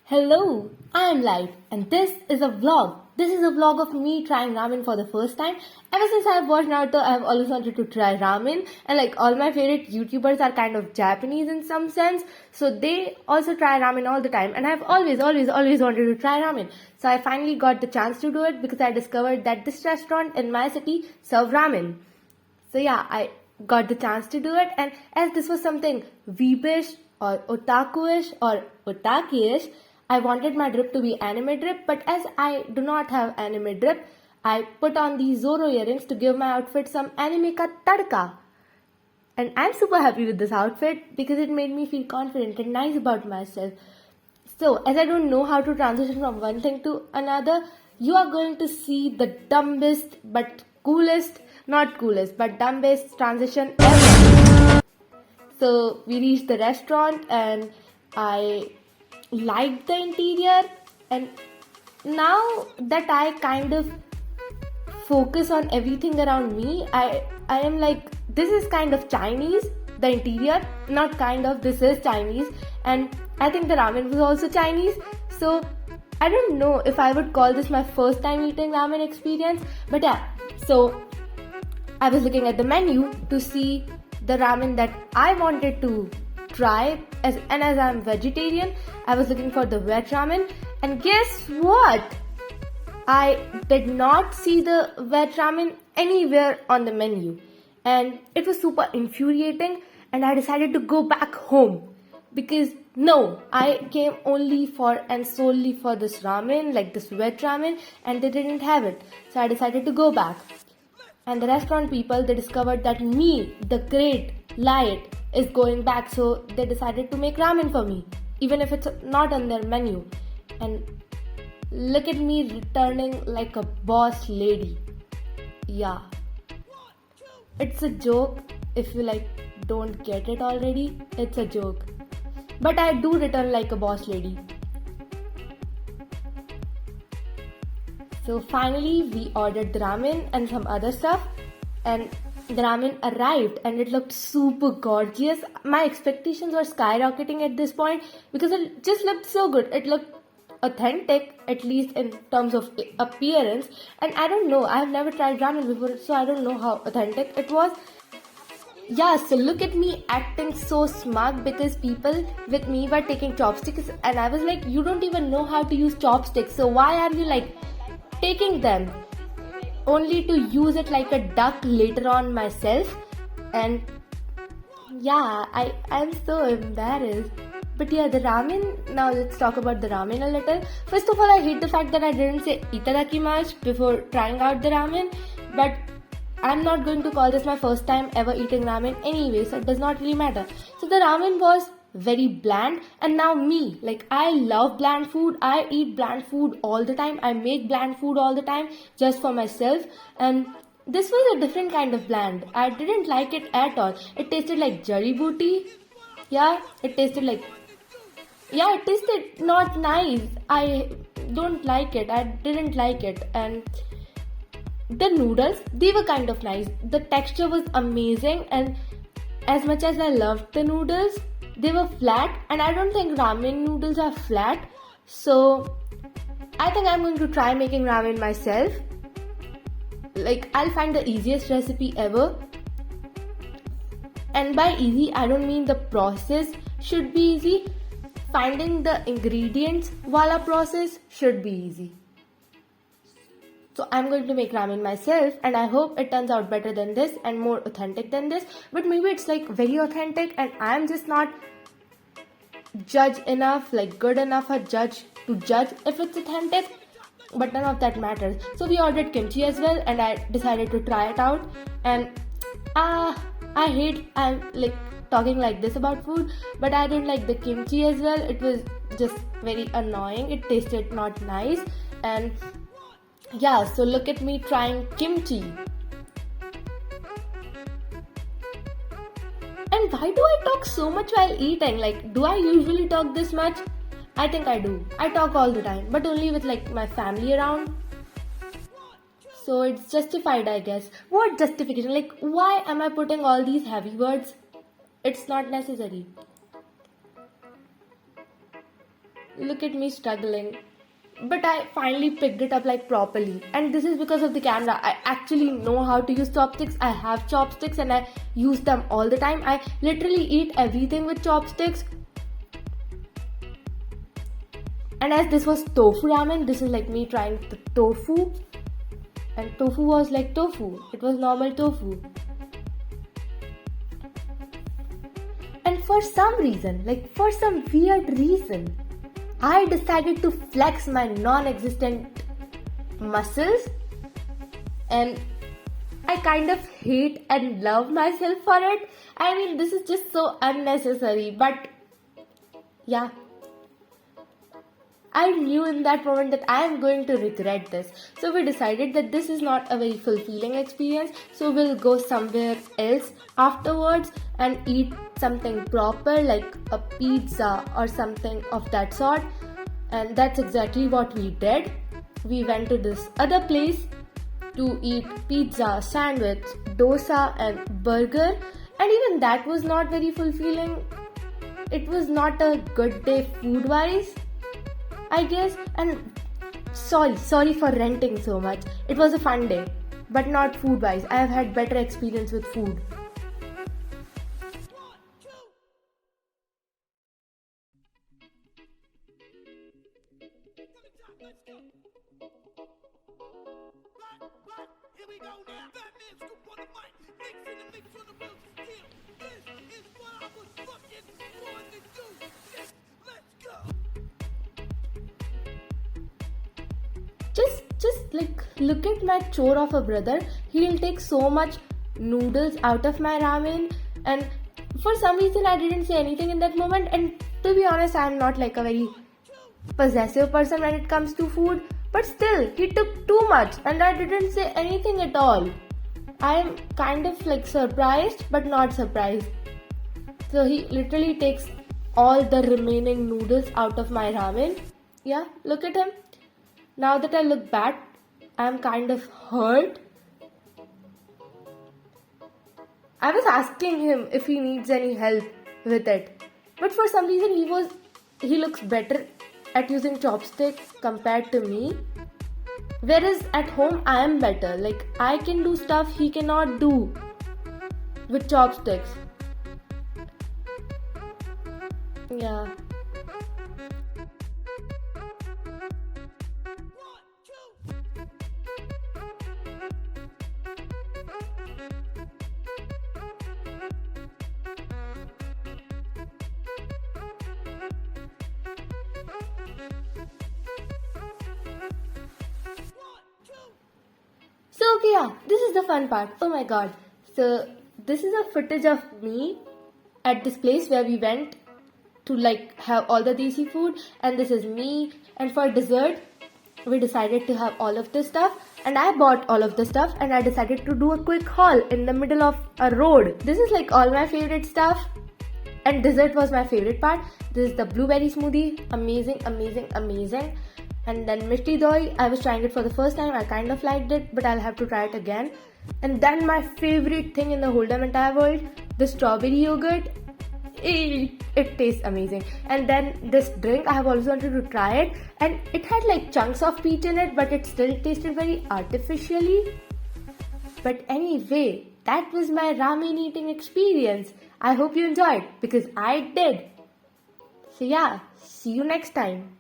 Hello, I am Light and this is a vlog. This is a vlog of me trying ramen for the first time. Ever since I have watched Naruto, I have always wanted to try ramen, and like all my favorite YouTubers are kind of Japanese in some sense, so they also try ramen all the time, and I have always wanted to try ramen. So I finally got the chance to do it because I discovered that this restaurant in my city serve ramen. So yeah, I got the chance to do it, and as this was something weebish or otaku-ish or otaki-ish, I wanted my drip to be anime drip, but as I do not have anime drip, I put on these Zoro earrings to give my outfit some anime ka tadka. And I'm super happy with this outfit because it made me feel confident and nice about myself. So, as I don't know how to transition from one thing to another, you are going to see the dumbest but coolest, not coolest, but dumbest transition ever. So, we reached the restaurant and I liked the interior, and now that I kind of focus on everything around me, I am like, this is kind of Chinese, the interior, not kind of, this is Chinese, and I think the ramen was also Chinese. So I don't know if I would call this my first time eating ramen experience, but yeah. So I was looking at the menu to see the ramen that I wanted to try, as I'm vegetarian, I was looking for the veg ramen, and guess what? I did not see the veg ramen anywhere on the menu, and it was super infuriating, and I decided to go back home because no, I came only for and solely for this ramen, like this veg ramen, and they didn't have it. So I decided to go back. And the restaurant people, they discovered that me, the great light, is going back, so they decided to make ramen for me, even if it's not on their menu. And look at me returning like a boss lady. Yeah. It's a joke. If you don't get it already, it's a joke. But I do return like a boss lady. So finally we ordered the ramen and some other stuff, and the ramen arrived and it looked super gorgeous. My expectations were skyrocketing at this point because it just looked so good. It looked authentic, at least in terms of appearance, and I don't know, I've never tried ramen before, so I don't know how authentic it was. Yeah, so look at me acting so smug because people with me were taking chopsticks, and I was like, you don't even know how to use chopsticks, so why are you taking them? Only to use it like a duck later on myself. And yeah, I'm so embarrassed. But yeah, the ramen, now let's talk about the ramen a little. First of all, I hate the fact that I didn't say itadakimasu before trying out the ramen, but I'm not going to call this my first time ever eating ramen anyway, so it does not really matter. So the ramen was very bland, and now me, I love bland food. I eat bland food all the time. I make bland food all the time just for myself, and this was a different kind of bland. I didn't like it at all. It tasted like jari booty. Yeah, it tasted like, yeah, it tasted not nice. I don't like it. I didn't like it. And the noodles, they were kind of nice. The texture was amazing, and as much as I loved the noodles, they were flat, and I don't think ramen noodles are flat. So I think I'm going to try making ramen myself. I'll find the easiest recipe ever. And by easy, I don't mean the process should be easy. Finding the ingredients wala process should be easy. So I'm going to make ramen myself, and I hope it turns out better than this and more authentic than this. But maybe it's very authentic, and I'm just not judge enough, good enough a judge to judge if it's authentic. But none of that matters. So we ordered kimchi as well, and I decided to try it out. And I hate I'm talking like this about food, but I didn't like the kimchi as well. It was just very annoying. It tasted not nice, and yeah, so look at me trying kimchi. And why do I talk so much while eating? Do I usually talk this much? I think I do. I talk all the time, but only with my family around. So it's justified, I guess. What justification? Why am I putting all these heavy words? It's not necessary. look at me struggling. But I finally picked it up like properly, and this is because of the camera. I actually know how to use chopsticks. I have chopsticks and I use them all the time. I literally eat everything with chopsticks. And as this was tofu ramen, this is like me trying the tofu, and tofu was like tofu. It was normal tofu. And for some reason, for some weird reason, I decided to flex my non-existent muscles, and I kind of hate and love myself for it. I mean, this is just so unnecessary, but yeah. I knew in that moment that I am going to regret this. So we decided that this is not a very fulfilling experience. So we'll go somewhere else afterwards and eat something proper like a pizza or something of that sort. And that's exactly what we did. We went to this other place to eat pizza, sandwich, dosa and burger. And even that was not very fulfilling. It was not a good day food-wise, I guess. And sorry for renting so much. It was a fun day, but not food wise. I have had better experience with food. Here we go now. Batman scoop on the mic. Mix in the mix on the wheels of steel. This is what I was looking for to do. Let's go. Just look at my chore of a brother. He'll take so much noodles out of my ramen, and for some reason I didn't say anything in that moment. And to be honest, I'm not like a very possessive person when it comes to food, but still he took too much and I didn't say anything at all. I am kind of surprised but not surprised. So he literally takes all the remaining noodles out of my ramen. Yeah, look at him. Now that I look back, I am kind of hurt. I was asking him if he needs any help with it, but for some reason he looks better at using chopsticks compared to me. Whereas at home I am better. I can do stuff he cannot do with chopsticks. Yeah. So okay, yeah, this is the fun part. Oh my god. So this is a footage of me at this place where we went to have all the desi food, and this is me. And for dessert, we decided to have all of this stuff, and I bought all of the stuff, and I decided to do a quick haul in the middle of a road. This is all my favorite stuff, and dessert was my favorite part. This is the blueberry smoothie. Amazing, amazing, amazing. And then Mishti Doi, I was trying it for the first time. I kind of liked it, but I'll have to try it again. And then my favorite thing in the whole damn entire world, the strawberry yogurt. It tastes amazing. And then this drink, I have always wanted to try it. And it had chunks of peach in it, but it still tasted very artificially. But anyway, that was my ramen eating experience. I hope you enjoyed, because I did. So yeah, see you next time.